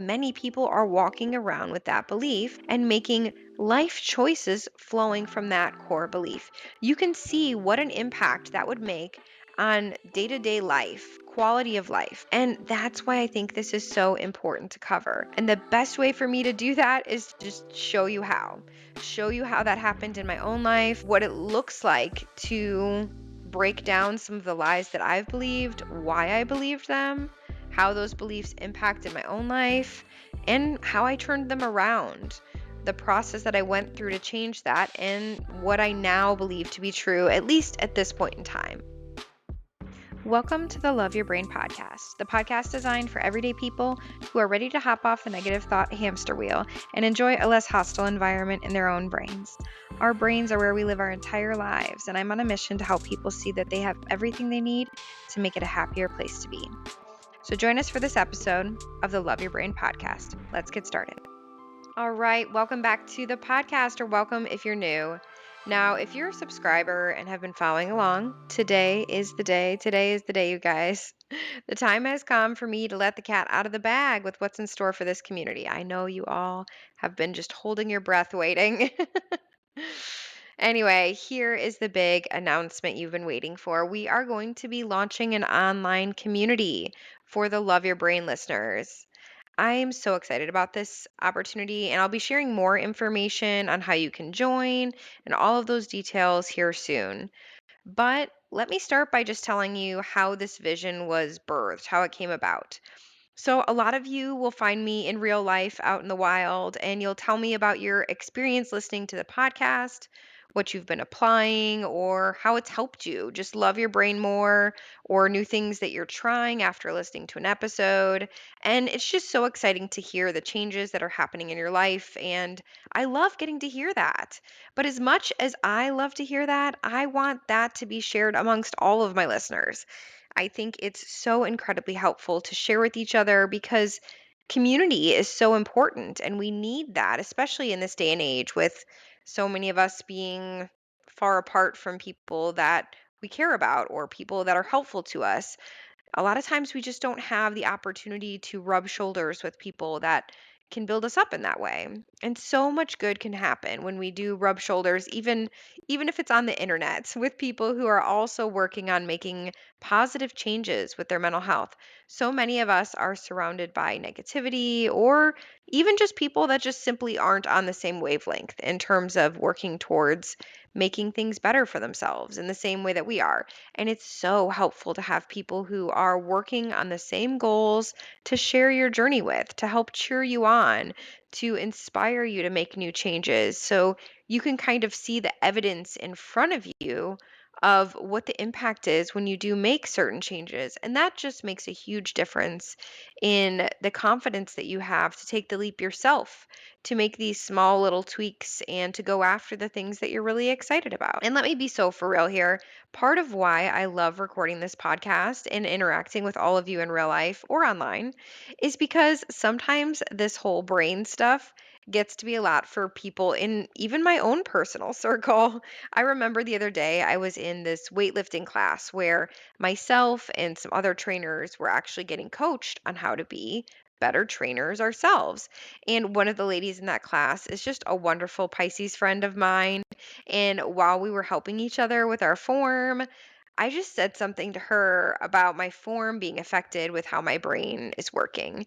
many people are walking around with that belief and making life choices flowing from that core belief. You can see what an impact that would make on day to day life, quality of life. And that's why I think this is so important to cover. And the best way for me to do that is just show you how. Show you how that happened in my own life, what it looks like to break down some of the lies that I've believed, why I believed them, how those beliefs impacted my own life, and how I turned them around. The process that I went through to change that, and what I now believe to be true, at least at this point in time. Welcome to the Love Your Brain podcast, the podcast designed for everyday people who are ready to hop off the negative thought hamster wheel and enjoy a less hostile environment in their own brains. Our brains are where we live our entire lives, and I'm on a mission to help people see that they have everything they need to make it a happier place to be. So join us for this episode of the Love Your Brain podcast. Let's get started. All right, welcome back to the podcast, or welcome if you're new. Now, if you're a subscriber and have been following along, today is the day. Today is the day, you guys. The time has come for me to let the cat out of the bag with what's in store for this community. I know you all have been just holding your breath waiting. Anyway, here is the big announcement you've been waiting for. We are going to be launching an online community for the Love Your Brain listeners. I'm so excited about this opportunity, and I'll be sharing more information on how you can join and all of those details here soon. But let me start by just telling you how this vision was birthed, how it came about. So, a lot of you will find me in real life out in the wild, and you'll tell me about your experience listening to the podcast, what you've been applying, or how it's helped you just love your brain more, or new things that you're trying after listening to an episode. And it's just so exciting to hear the changes that are happening in your life. And I love getting to hear that. But as much as I love to hear that, I want that to be shared amongst all of my listeners. I think it's so incredibly helpful to share with each other because community is so important and we need that, especially in this day and age with so many of us being far apart from people that we care about or people that are helpful to us. A lot of times we just don't have the opportunity to rub shoulders with people that can build us up in that way. And so much good can happen when we do rub shoulders, even if it's on the internet, with people who are also working on making positive changes with their mental health. So many of us are surrounded by negativity or even just people that just simply aren't on the same wavelength in terms of working towards making things better for themselves in the same way that we are. And it's so helpful to have people who are working on the same goals to share your journey with, to help cheer you on, to inspire you to make new changes. So you can kind of see the evidence in front of you of what the impact is when you do make certain changes. And that just makes a huge difference in the confidence that you have to take the leap yourself, to make these small little tweaks and to go after the things that you're really excited about. And let me be so for real here. Part of why I love recording this podcast and interacting with all of you in real life or online is because sometimes this whole brain stuff gets to be a lot for people in even my own personal circle. I remember the other day I was in this weightlifting class where myself and some other trainers were actually getting coached on how to be better trainers ourselves. And one of the ladies in that class is just a wonderful Pisces friend of mine. And while we were helping each other with our form, I just said something to her about my form being affected with how my brain is working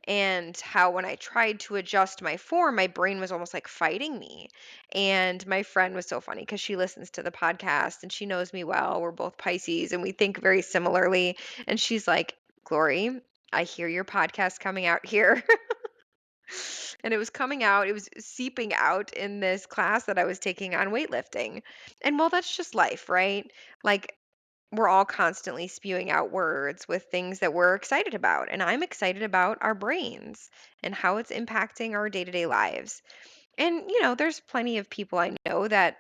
and how when I tried to adjust my form, my brain was almost like fighting me. And my friend was so funny because she listens to the podcast and she knows me well. We're both Pisces and we think very similarly. And she's like, Glory, I hear your podcast coming out here. And it was coming out, it was seeping out in this class that I was taking on weightlifting. And well, that's just life, right? Like, we're all constantly spewing out words with things that we're excited about. And I'm excited about our brains and how it's impacting our day to day lives. And, there's plenty of people I know that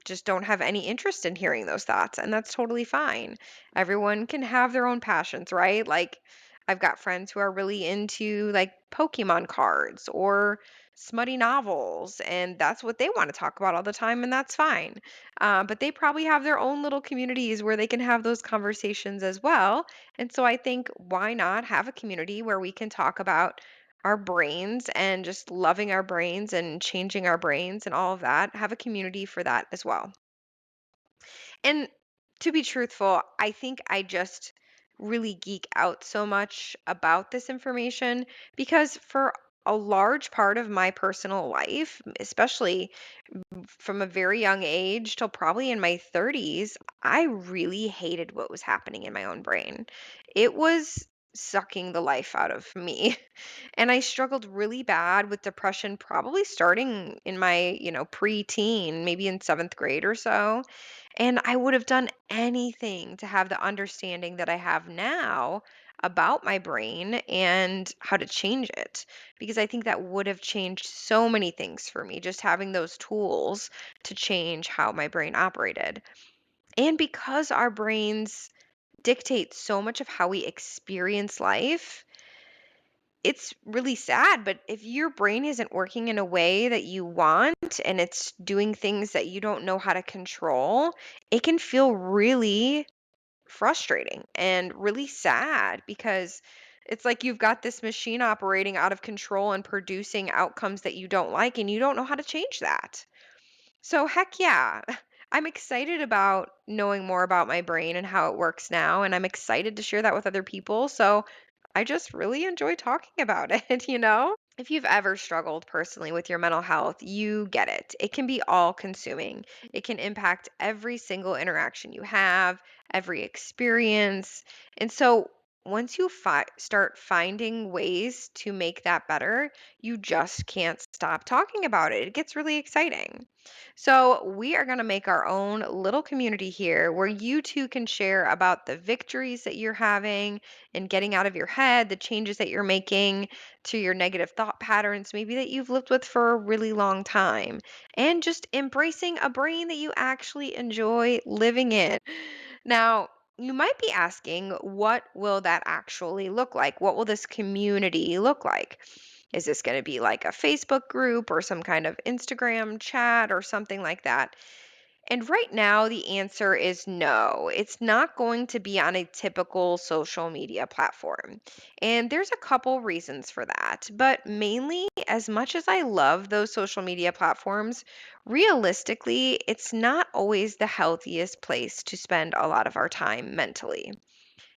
just don't have any interest in hearing those thoughts. And that's totally fine. Everyone can have their own passions, right? Like, I've got friends who are really into like Pokemon cards or smutty novels, and that's what they want to talk about all the time, and that's fine. But they probably have their own little communities where they can have those conversations as well. And so I think, why not have a community where we can talk about our brains and just loving our brains and changing our brains and all of that, have a community for that as well. And to be truthful, I think I just really geek out so much about this information because for a large part of my personal life, especially from a very young age till probably in my 30s, I really hated what was happening in my own brain. It was sucking the life out of me. And I struggled really bad with depression, probably starting in my, preteen, maybe in seventh grade or so. And I would have done anything to have the understanding that I have now about my brain and how to change it, because I think that would have changed so many things for me, just having those tools to change how my brain operated. And because our brains dictate so much of how we experience life, it's really sad. But if your brain isn't working in a way that you want and it's doing things that you don't know how to control, it can feel really frustrating and really sad because it's like you've got this machine operating out of control and producing outcomes that you don't like, and you don't know how to change that. So, heck yeah, I'm excited about knowing more about my brain and how it works now. And I'm excited to share that with other people. So, I just really enjoy talking about it, If you've ever struggled personally with your mental health, you get it. It can be all consuming. It can impact every single interaction you have, every experience. And so once you start finding ways to make that better, you just can't stop talking about it. It gets really exciting. So, we are going to make our own little community here where you two can share about the victories that you're having and getting out of your head, the changes that you're making to your negative thought patterns, maybe that you've lived with for a really long time, and just embracing a brain that you actually enjoy living in. Now, you might be asking, what will that actually look like? What will this community look like? Is this going to be like a Facebook group or some kind of Instagram chat or something like that? And right now, the answer is no. It's not going to be on a typical social media platform. And there's a couple reasons for that. But mainly, as much as I love those social media platforms, realistically, it's not always the healthiest place to spend a lot of our time mentally.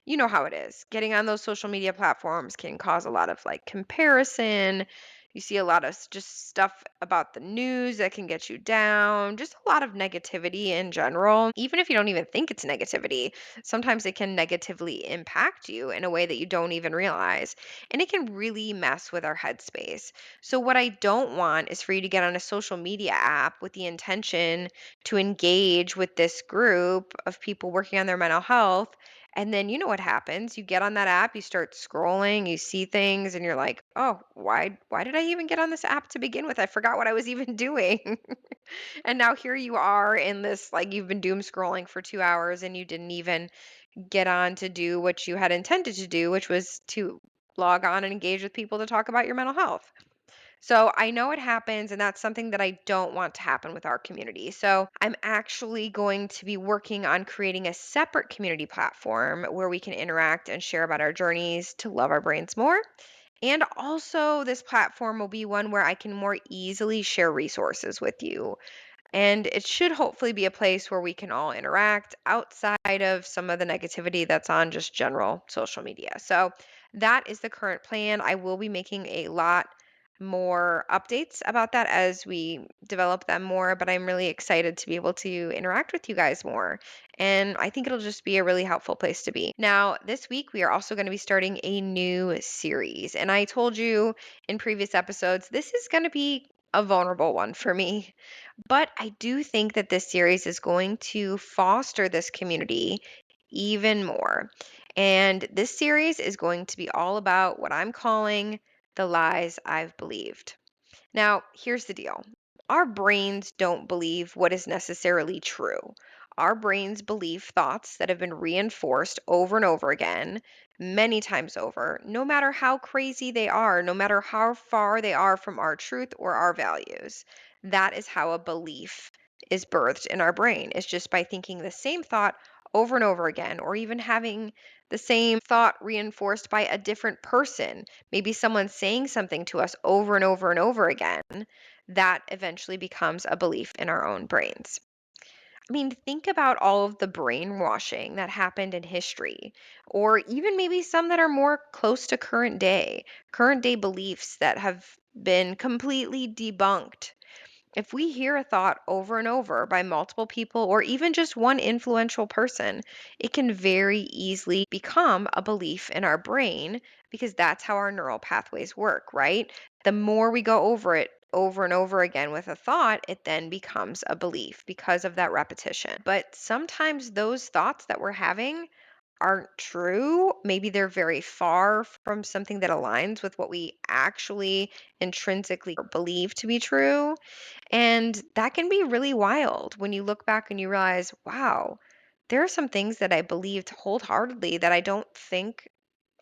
You know how it is. Getting on those social media platforms can cause a lot of like comparison. You see a lot of just stuff about the news that can get you down, just a lot of negativity in general. Even if you don't even think it's negativity, sometimes it can negatively impact you in a way that you don't even realize. And it can really mess with our headspace. So, what I don't want is for you to get on a social media app with the intention to engage with this group of people working on their mental health, and then you know what happens. You get on that app, you start scrolling, you see things, and you're like, "Oh, why did I even get on this app to begin with? I forgot what I was even doing." And now here you are in this, like, you've been doom scrolling for 2 hours and you didn't even get on to do what you had intended to do, which was to log on and engage with people to talk about your mental health. So I know it happens, and that's something that I don't want to happen with our community. So I'm actually going to be working on creating a separate community platform where we can interact and share about our journeys to love our brains more. And also, this platform will be one where I can more easily share resources with you, and it should hopefully be a place where we can all interact outside of some of the negativity that's on just general social media. So that is the current plan. I will be making a lot more updates about that as we develop them more, but I'm really excited to be able to interact with you guys more. And I think it'll just be a really helpful place to be. Now, this week we are also going to be starting a new series. And I told you in previous episodes, this is going to be a vulnerable one for me. But I do think that this series is going to foster this community even more. And this series is going to be all about what I'm calling the lies I've believed. Now, here's the deal. Our brains don't believe what is necessarily true. Our brains believe thoughts that have been reinforced over and over again, many times over, no matter how crazy they are, no matter how far they are from our truth or our values. That is how a belief is birthed in our brain. It's just by thinking the same thought over and over again, or even having the same thought reinforced by a different person, maybe someone saying something to us over and over and over again, that eventually becomes a belief in our own brains. I mean, think about all of the brainwashing that happened in history, or even maybe some that are more close to current day beliefs that have been completely debunked. If we hear a thought over and over by multiple people or even just one influential person, it can very easily become a belief in our brain because that's how our neural pathways work, right? The more we go over it over and over again with a thought, it then becomes a belief because of that repetition. But sometimes those thoughts that we're having aren't true. Maybe they're very far from something that aligns with what we actually intrinsically believe to be true. And that can be really wild when you look back and you realize, wow, there are some things that I believed wholeheartedly that I don't think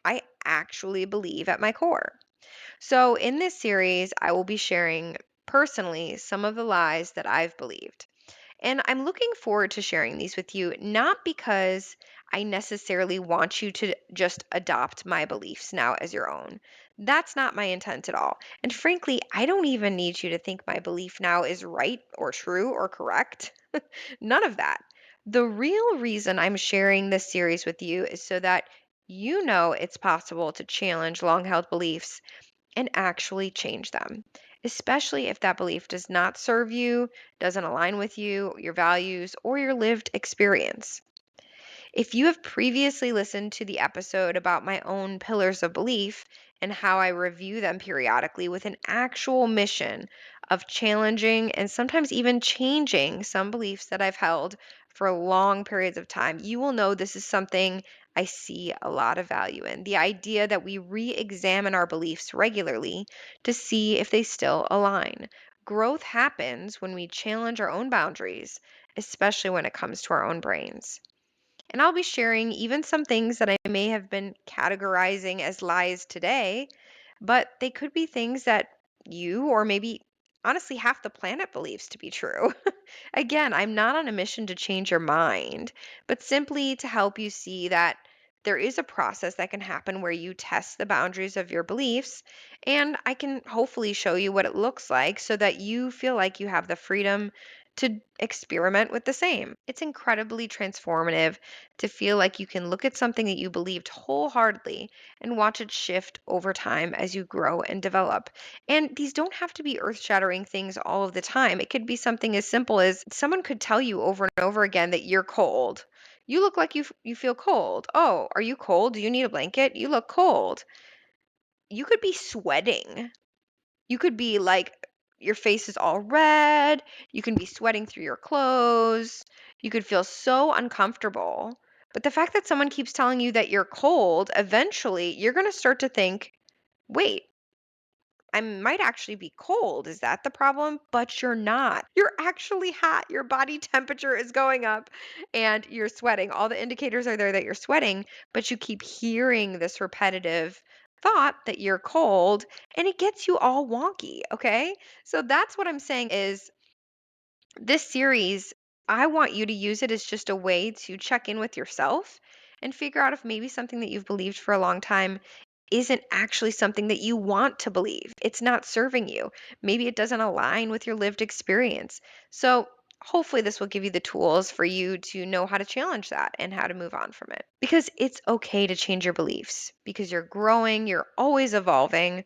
I actually believe at my core. So, in this series, I will be sharing personally some of the lies that I've believed. And I'm looking forward to sharing these with you, not because I necessarily want you to just adopt my beliefs now as your own. That's not my intent at all. And frankly, I don't even need you to think my belief now is right or true or correct. None of that. The real reason I'm sharing this series with you is so that you know it's possible to challenge long held beliefs and actually change them, especially if that belief does not serve you, doesn't align with you, your values, or your lived experience. If you have previously listened to the episode about my own pillars of belief and how I review them periodically with an actual mission of challenging and sometimes even changing some beliefs that I've held for long periods of time, you will know this is something I see a lot of value in. The idea that we re examine our beliefs regularly to see if they still align. Growth happens when we challenge our own boundaries, especially when it comes to our own brains. And I'll be sharing even some things that I may have been categorizing as lies today, but they could be things that you or maybe honestly half the planet believes to be true. Again, I'm not on a mission to change your mind, but simply to help you see that there is a process that can happen where you test the boundaries of your beliefs, and I can hopefully show you what it looks like so that you feel like you have the freedom to experiment with the same. It's incredibly transformative to feel like you can look at something that you believed wholeheartedly and watch it shift over time as you grow and develop. And these don't have to be earth shattering things all of the time. It could be something as simple as someone could tell you over and over again that you're cold. You look like you feel cold. Oh, are you cold? Do you need a blanket? You look cold. You could be sweating. You could be like your face is all red. You can be sweating through your clothes. You could feel so uncomfortable. But the fact that someone keeps telling you that you're cold, eventually you're going to start to think, wait, I might actually be cold. Is that the problem? But you're not. You're actually hot. Your body temperature is going up and you're sweating. All the indicators are there that you're sweating, but you keep hearing this repetitive thought that you're cold and it gets you all wonky. Okay. So that's what I'm saying is this series, I want you to use it as just a way to check in with yourself and figure out if maybe something that you've believed for a long time isn't actually something that you want to believe. It's not serving you. Maybe it doesn't align with your lived experience. So, hopefully, this will give you the tools for you to know how to challenge that and how to move on from it. Because it's okay to change your beliefs because you're growing, you're always evolving.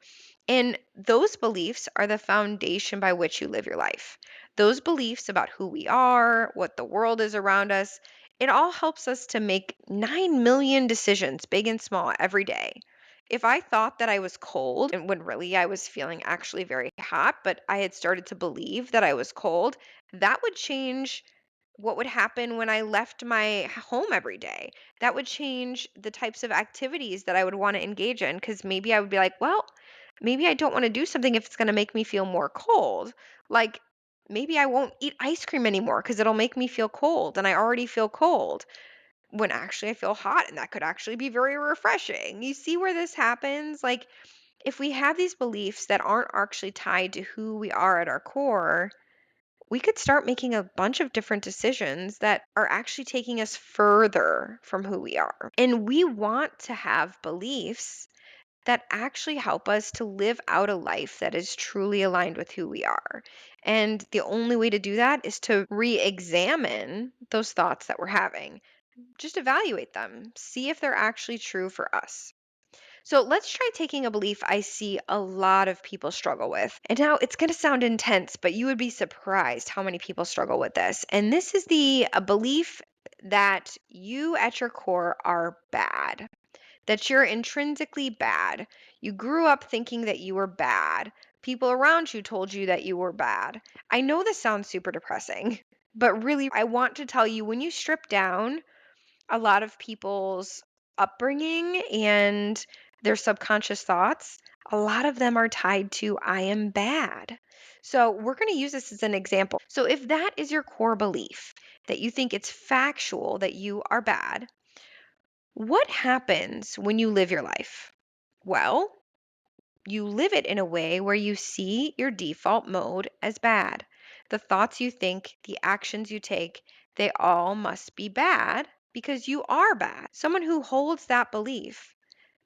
And those beliefs are the foundation by which you live your life. Those beliefs about who we are, what the world is around us, it all helps us to make 9 million decisions, big and small, every day. If I thought that I was cold and when really I was feeling actually very hot, but I had started to believe that I was cold, that would change what would happen when I left my home every day. That would change the types of activities that I would want to engage in because maybe I would be like, well, maybe I don't want to do something if it's going to make me feel more cold. Like maybe I won't eat ice cream anymore because it'll make me feel cold and I already feel cold when actually I feel hot and that could actually be very refreshing. You see where this happens? Like if we have these beliefs that aren't actually tied to who we are at our core, we could start making a bunch of different decisions that are actually taking us further from who we are. And we want to have beliefs that actually help us to live out a life that is truly aligned with who we are. And the only way to do that is to re examine those thoughts that we're having. Just evaluate them, see if they're actually true for us. So let's try taking a belief I see a lot of people struggle with. And now it's going to sound intense, but you would be surprised how many people struggle with this. And this is the a belief that you at your core are bad, that you're intrinsically bad. You grew up thinking that you were bad. People around you told you that you were bad. I know this sounds super depressing, but really, I want to tell you when you strip down a lot of people's upbringing and their subconscious thoughts, a lot of them are tied to I am bad. So, we're going to use this as an example. So, if that is your core belief, that you think it's factual that you are bad, what happens when you live your life? Well, you live it in a way where you see your default mode as bad. The thoughts you think, the actions you take, they all must be bad because you are bad. Someone who holds that belief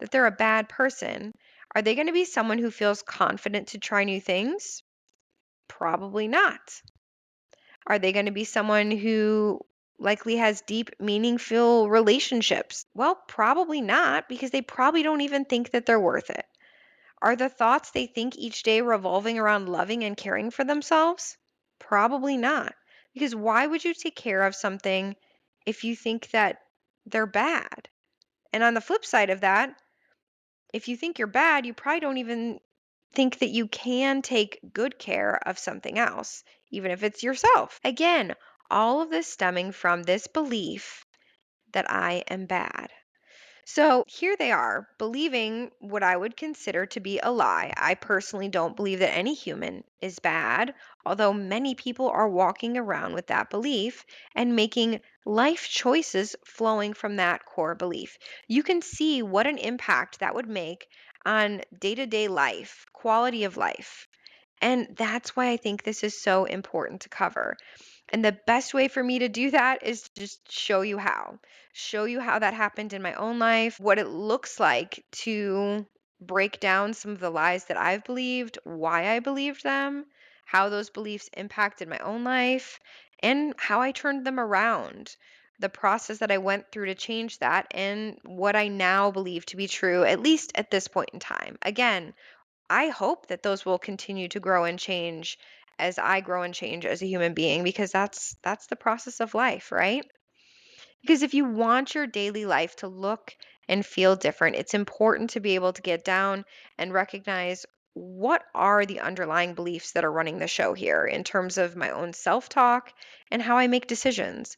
that they're a bad person, are they going to be someone who feels confident to try new things? Probably not. Are they going to be someone who likely has deep, meaningful relationships? Well, probably not because they probably don't even think that they're worth it. Are the thoughts they think each day revolving around loving and caring for themselves? Probably not. Because why would you take care of something if you think that they're bad? And on the flip side of that, if you think you're bad, you probably don't even think that you can take good care of something else, even if it's yourself. Again, all of this stemming from this belief that I am bad. So here they are, believing what I would consider to be a lie. I personally don't believe that any human is bad, although many people are walking around with that belief and making life choices flowing from that core belief. You can see what an impact that would make on day to day life, quality of life. And that's why I think this is so important to cover. And the best way for me to do that is to just show you how. Show you how that happened in my own life, what it looks like to break down some of the lies that I've believed, why I believed them, how those beliefs impacted my own life, and how I turned them around. The process that I went through to change that, and what I now believe to be true, at least at this point in time. Again, I hope that those will continue to grow and change as I grow and change as a human being because that's the process of life, right? Because if you want your daily life to look and feel different, it's important to be able to get down and recognize what are the underlying beliefs that are running the show here in terms of my own self-talk and how I make decisions.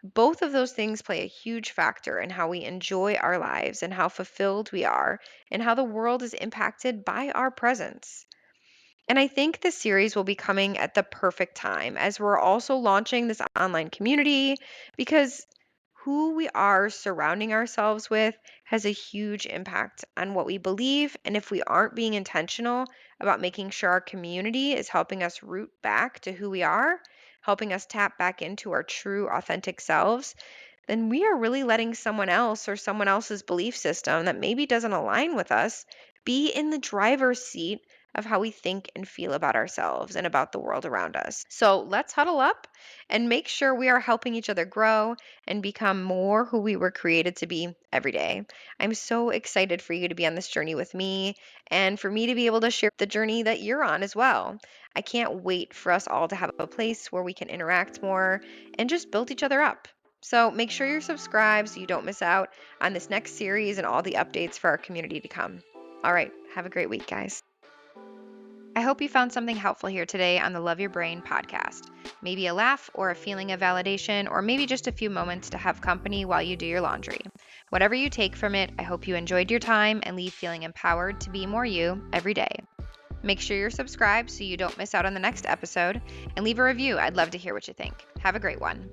Both of those things play a huge factor in how we enjoy our lives and how fulfilled we are and how the world is impacted by our presence. And I think this series will be coming at the perfect time as we're also launching this online community because who we are surrounding ourselves with has a huge impact on what we believe. And if we aren't being intentional about making sure our community is helping us root back to who we are, helping us tap back into our true, authentic selves, then we are really letting someone else or someone else's belief system that maybe doesn't align with us be in the driver's seat of how we think and feel about ourselves and about the world around us. So let's huddle up and make sure we are helping each other grow and become more who we were created to be every day. I'm so excited for you to be on this journey with me and for me to be able to share the journey that you're on as well. I can't wait for us all to have a place where we can interact more and just build each other up. So make sure you're subscribed so you don't miss out on this next series and all the updates for our community to come. All right, have a great week, guys. I hope you found something helpful here today on the Love Your Brain podcast. Maybe a laugh or a feeling of validation, or maybe just a few moments to have company while you do your laundry. Whatever you take from it, I hope you enjoyed your time and leave feeling empowered to be more you every day. Make sure you're subscribed so you don't miss out on the next episode, and leave a review. I'd love to hear what you think. Have a great one.